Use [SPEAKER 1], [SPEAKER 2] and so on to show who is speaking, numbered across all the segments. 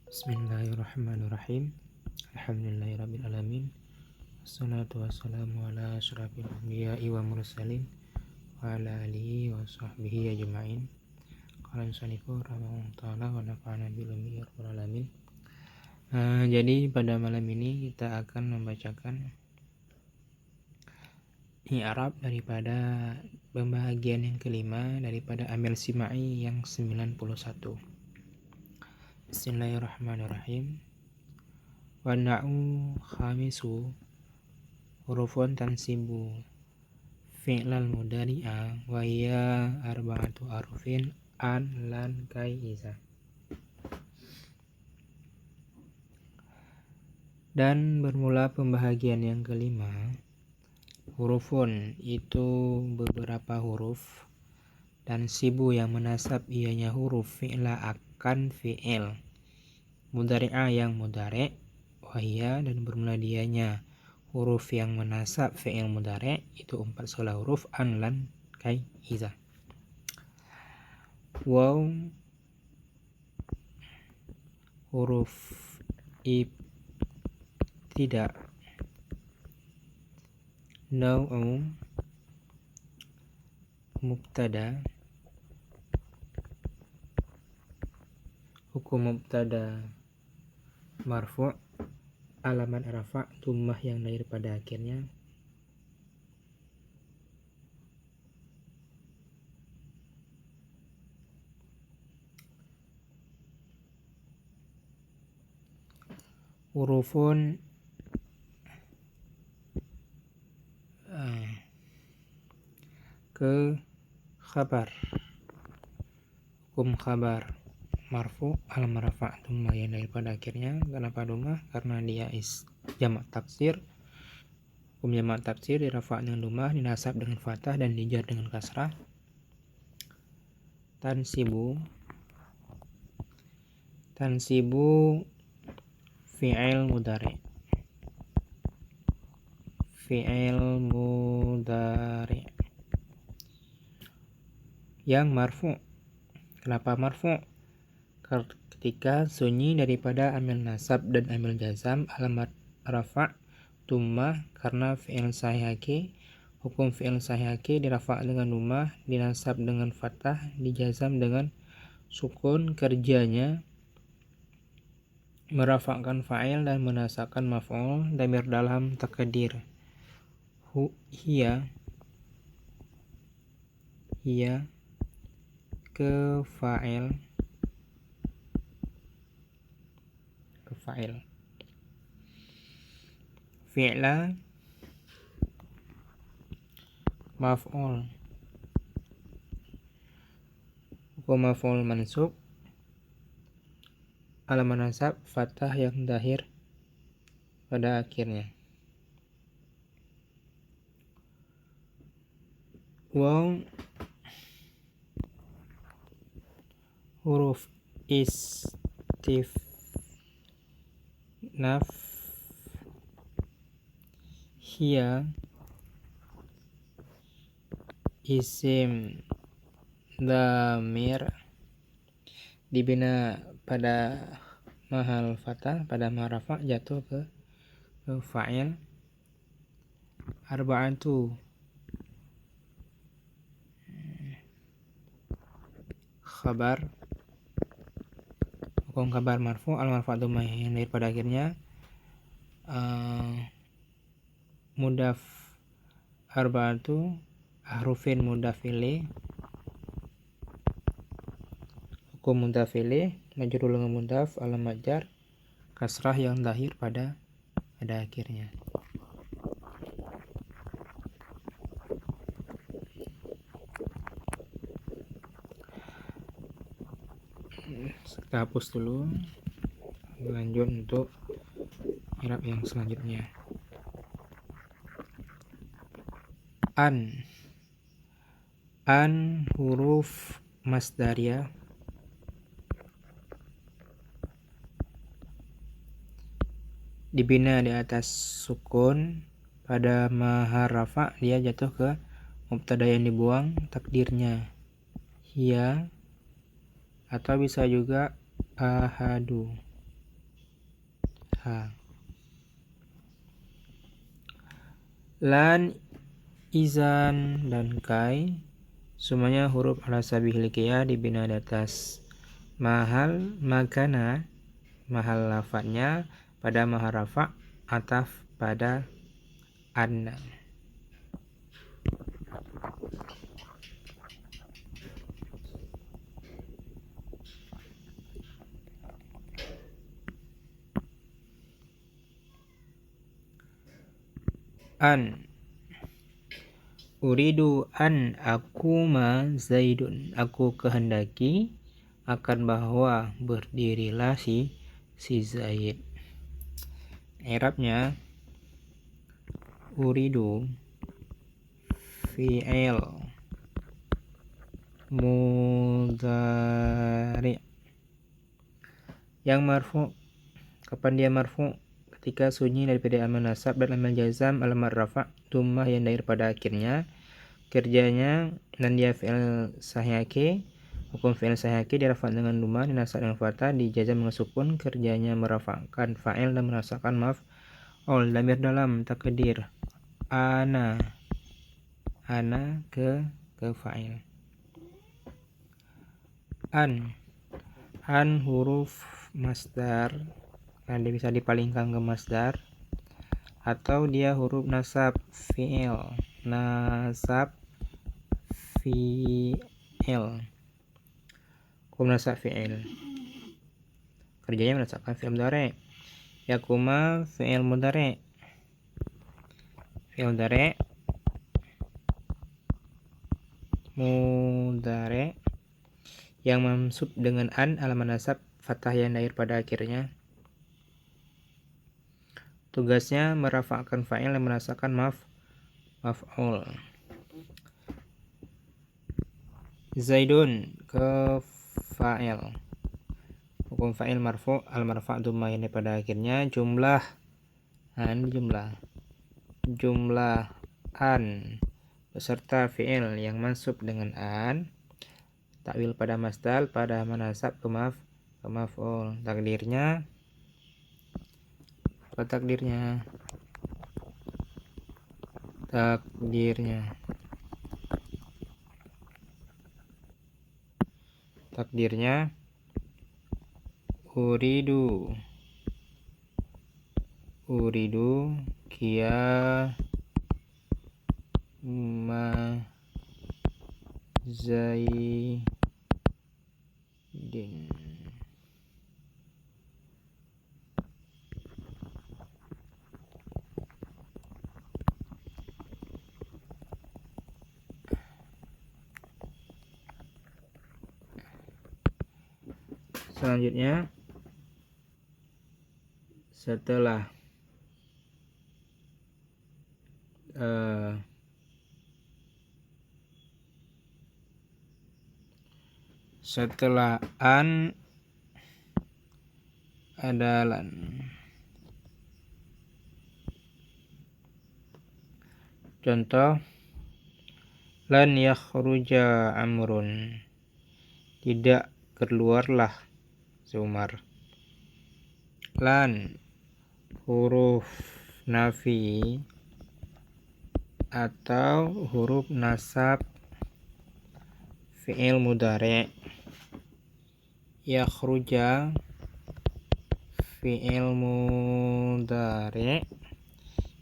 [SPEAKER 1] Bismillahirrahmanirrahim. Alhamdulillahirrabbilalamin. Wassalatu wassalamu ala asyrafil anbiya'i wa mursalin wa ala alihi wa sahbihi ajma'in. Qala musanifu rahimahullah ta'ala wa nafa'ana bil ummi wal alamin. Jadi pada malam ini kita akan membacakan i'rab daripada pembahagian yang kelima daripada Amil Simai yang 91. Bismillahirrahmanirrahim. Wa na'u khamisu hurufun tansibu fi'lal mudari'a wa hiya arba'atu arufin an lan kai iza. Dan bermula pembahagian yang kelima, hurufun itu beberapa huruf, dan sibu yang menasab ianya huruf fi'la akan fi'il, mudari'a yang mudari', wahia dan bermula dianya huruf yang menasab fi'il mudari' itu 4 skala huruf an lan kai iza. Waw huruf ibtida, nau'u mubtada, hukum mubtada marfu', alamat rafa' tummah yang lahir pada akhirnya. Hurufun ke khabar, hukum khabar marfu' alamat rafa' tummah yang lahir pada akhirnya. Kenapa dummah? Karena dia jamak taksir. Hukum jamak taksir dirafa' dengan dummah, dinasab dengan fathah dan dijar dengan kasrah. Tansibu fi'il mudari', yang marfu'. Kenapa marfu'? Ketika sunyi daripada amil nasab dan amil jazam, alamat rafa' tummah karena fi'il sahihake. Hukum fi'il sahihake dirafa' dengan dummah, dinasab dengan fathah, dijazam dengan sukun. Kerjanya merafa'kan fa'il dan menasabkan maf'ul. Dhamir dalam takdir hiya ke fa'il fi'la maf'ul, hukum maf'ul mansub, alamat nasab fathah yang dahir pada akhirnya. Waw huruf istifnaf, hiya isim dhamir dibina pada mahal fathah, pada mahal rafa' jatuh ke fa'il. Arba'atu khabar, hukum kabar marfu' al-marfu' dummah yang lahir pada akhirnya. Mudaf arba'atu ahrufin mudafili, hukum mudafili majrur dengan mudaf, alamat jar kasrah yang lahir pada akhirnya. Kita hapus dulu, lanjut untuk i'rab yang selanjutnya. An huruf masdariyah, dibina di atas sukun. Pada mahar rafa' dia jatuh ke mubtada yang dibuang, takdirnya hiya atau bisa juga ahadu. ha. Lan, izan, dan kai semuanya huruf ala sabihil qiyah dibina di atas mahal makana, mahal lafadznya pada mahal rafa, ataf pada anna. An, uridu an akuma zaidun, aku kehendaki akan bahwa berdirilah si Zaid. I'rabnya uridu fi'il mudhari yang marfu. Kapan dia marfu? Ketika sunyi daripada amal nasab dan amal jazam, alamat rafa, tummah yang daripada akhirnya, kerjanya, dan dia fi'il sahihake, hukum fi'il sahihake dirafat dengan duma, dinasab dengan fathah, dijazam dengan sukun, kerjanya merafakkan fa'il dan menasabkan maf'ul. Damir dalam takdir ana ke fa'il. An huruf masdar, dan dia bisa dipalingkan ke masdar, atau dia huruf nasab fi'il, hukum nasab fi'il, kerjanya menasabkan fi'il mudhari. Yakuma fi'il mudhari, yang mansub dengan an alamat nasab fathah yang dair pada akhirnya. Tugasnya merafakkan fa'il dan menasabkan maf'ul. Zaidun ke fa'il, hukum fa'il marfu, al-marfa' dhamma yang pada akhirnya. Jumlah an beserta fi'il yang mansub dengan an, takwil pada masdar, pada manasab ke maf'ul. Takdirnya uridu qiyama zaidin. Selanjutnya, setelah an ada lan. Contoh, lan yakhruja amrun, tidak keluarlah Umar. Lan huruf nafi atau huruf nasab fi'il mudhari. Yakhruja fi'il mudhari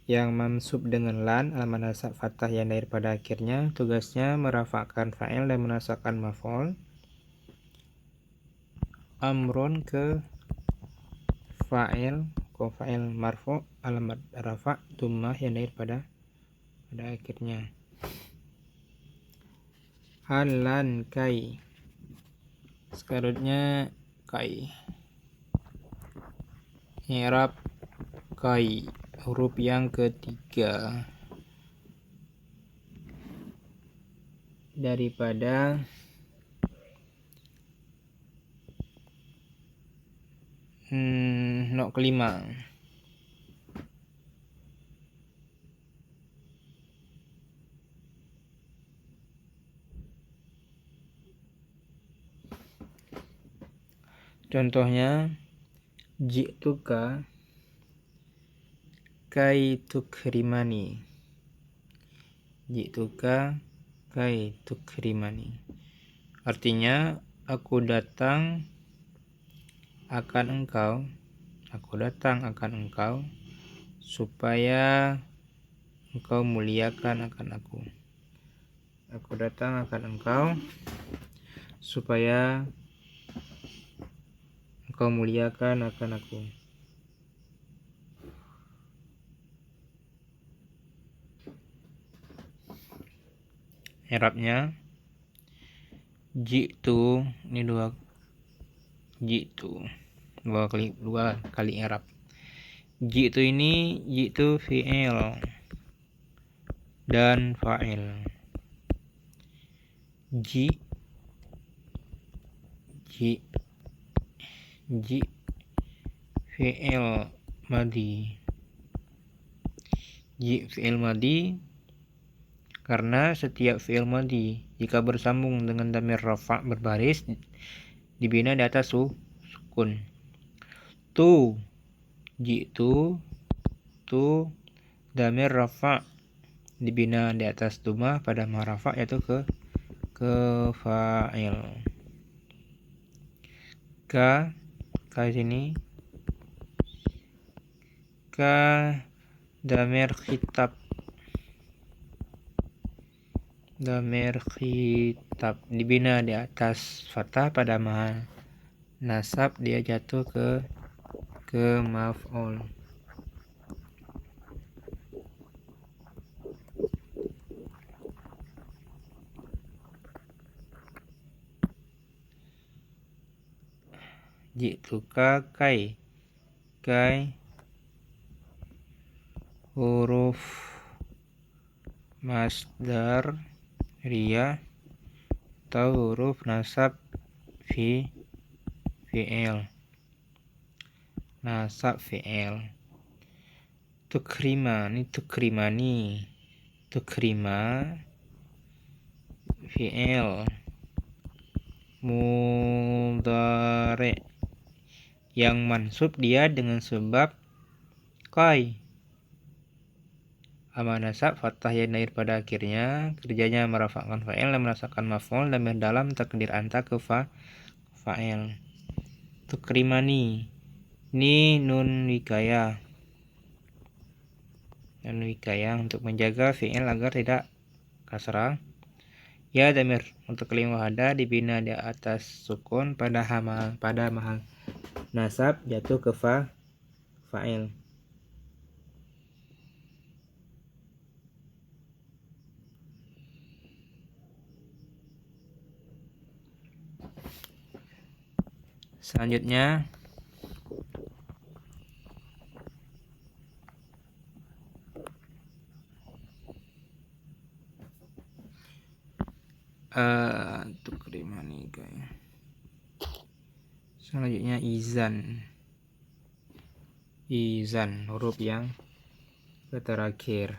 [SPEAKER 1] yang mansub dengan lan, alamat nasab fathah yang dair pada akhirnya. Tugasnya merafakkan fa'il dan menasabkan maf'ul. Amrun ke fa'il, marfu, alamat rafa, tummah yang dair pada akhirnya. Lan kai, sekarutnya kai. I'rab kai, huruf yang ketiga daripada kelima. Contohnya, ji'tuka kai tukrimani. Ji'tuka kai tukrimani. Artinya aku datang akan engkau. Aku datang akan engkau supaya engkau muliakan akan aku. Aku datang akan engkau supaya engkau muliakan akan aku. I'rabnya ji'tu, ini dua kali i'rab. Ji'tu ini ji'tu fi'il dan fa'il. Ji fi'il madhi. Ji fi'il madhi karena setiap fi'il madhi jika bersambung dengan dhamir rafa' berbaris dibina di atas sukun. Tu ji'tu, tu dhamir rafa' dibina di atas dhamma pada rafa' yaitu ke fa'il. Ka sini ka dhamir khitab dibina di atas fathah pada nasab dia jatuh ke maf'ul. Ji'tuka kai huruf masdar riyah atau huruf nasab fi'il. Nasab fi'il. Tukrima, ini tukrimani. Tukrima fi'il mudhari yang mansub dia dengan sebab kai. Ama nasab fathah yang lahir pada akhirnya, kerjanya merafakkan fa'il dan merasakan maf'ul dan dalam takdir anta ke fa'il. Tukrimani, ini nun wikayah. Nun wikayah untuk menjaga fi'il agar tidak kasrah. Ya dhamir untuk kalimah hada dibina di atas sukun pada mahal nasab jatuh ke fa'il. Selanjutnya tukrimani guys. Selanjutnya izan huruf yang terakhir.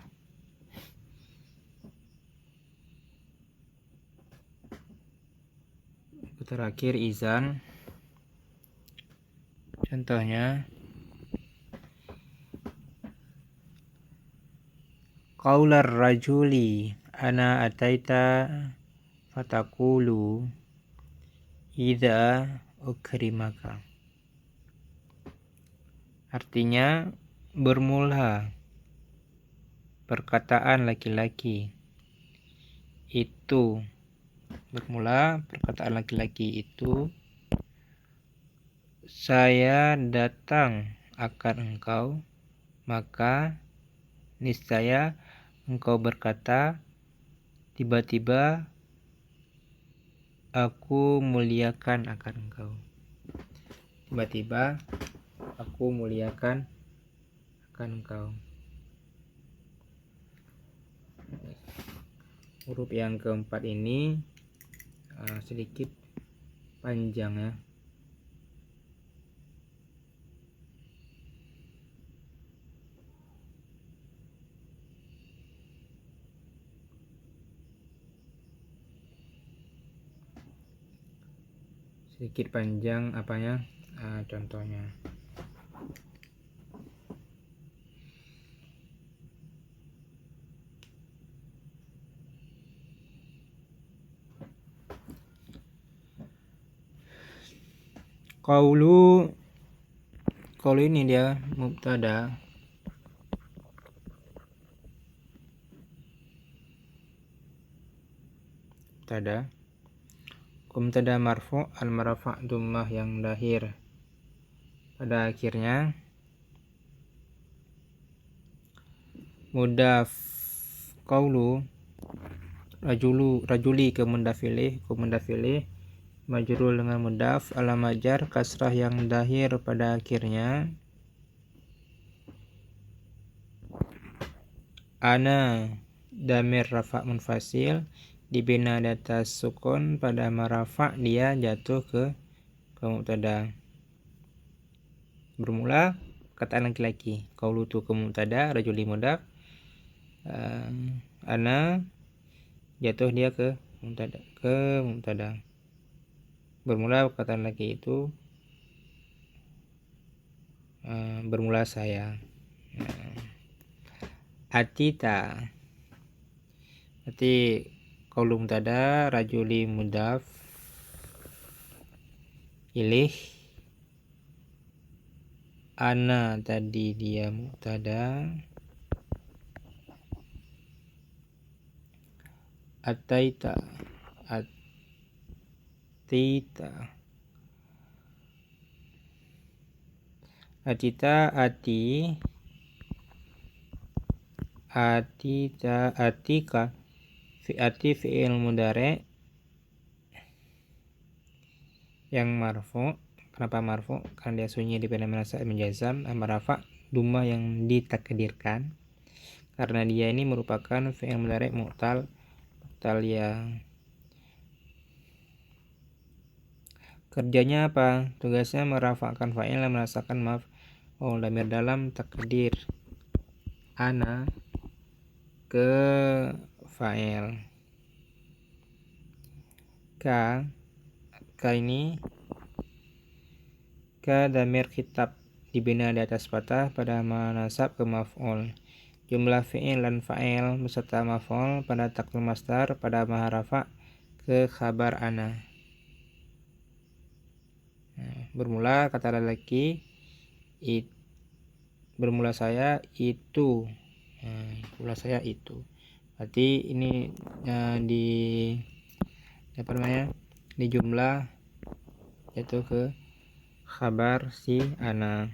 [SPEAKER 1] Izan. Contohnya qaular rajuli ana ataita fatakulu idza ukrimaka. Artinya bermula perkataan laki-laki itu saya datang akan engkau, maka niscaya engkau berkata tiba-tiba aku muliakan akan engkau. Tiba-tiba aku muliakan akan engkau. Huruf yang keempat ini sedikit panjang ya. Sedikit panjang apanya? Contohnya Qaulu ini dia mubtada. Mubtada marfu al marfa' dhammah yang lahir pada akhirnya. Mudaf qaulu rajuli ke mudaf ilaih majrur dengan mudaf alamajar kasrah yang lahir pada akhirnya. Ana damir rafa' munfasil dibina di atas sukun pada marafa' dia jatuh ke mubtada. Bermula kata laki-laki. Qaulu tu ke mubtada, rajuli mudaf. Ana jatuh dia ke mubtada. Bermula kata laki itu bermula saya. Atita berarti qaulu mubtada, rajuli mudaf ilaih. Ana tadi dia mubtada. Atita atika fi'il mudhari yang marfu. Kenapa marfu? Karena dia sunyi di pada nasab menjazam amarafa dhammah yang ditakdirkan. Karena dia ini merupakan fi'il mudhari mu'tal yang kerjanya apa? Tugasnya merafa'kan fa'il dan merasakan maf'ul dhamir dalam takdir ana ke fa'il. Ka ini ka dhamir khitab dibina di atas fathah pada manasab ke maf'ul. Jumlah fi'il dan fa'il beserta maf'ul pada takdir masdar pada maharafa ke khabar ana. Bermula kata laki bermula saya itu. Bermula saya itu. Berarti ini di jumlah yaitu ke khabar si ana.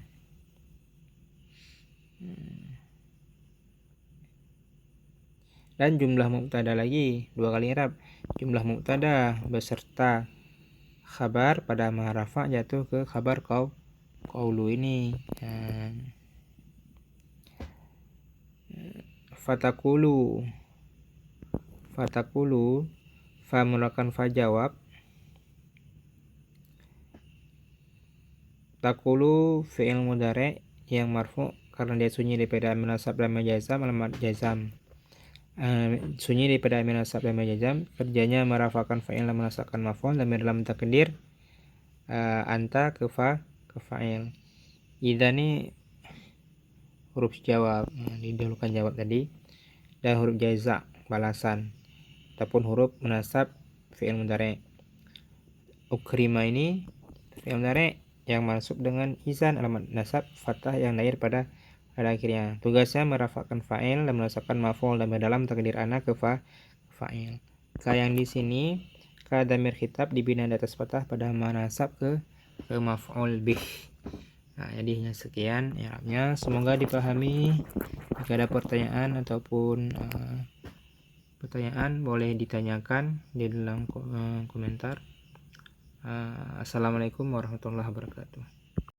[SPEAKER 1] Dan jumlah mubtada lagi 2 kali i'rab. Jumlah mubtada beserta khabar pada maharafa jatuh ke khabar qaulu ini. Fatakulu fa mulakan fa jawab. Takulu fi'il mudhari yang marfu karena dia sunyi daripada nasab dan majazam alamat jazam. Sunyi daripada nasab dan majazam, kerjanya merafakan fa'il dan menasabkan maf'ul dan dalam takdir anta ke fa'il. Idza ni huruf jawab, didahulukan jawab tadi, dan huruf jaza balasan ataupun huruf menasab fi'il mudhari. Ukrima ini fi'il mudhari yang masuk dengan izan alamat nasab fathah yang lahir pada akhirnya. Tugasnya merafakan fa'il dan menasabkan maf'ul dan dalam takdir ana ke fa'il. Ka yang di sini ka dhamir khitab dibina di atas fathah pada manasab ke maf'ul bih. Jadi sekian i'rabnya, semoga dipahami. Jika ada pertanyaan ataupun pertanyaan boleh ditanyakan di dalam komentar. Assalamualaikum warahmatullahi wabarakatuh.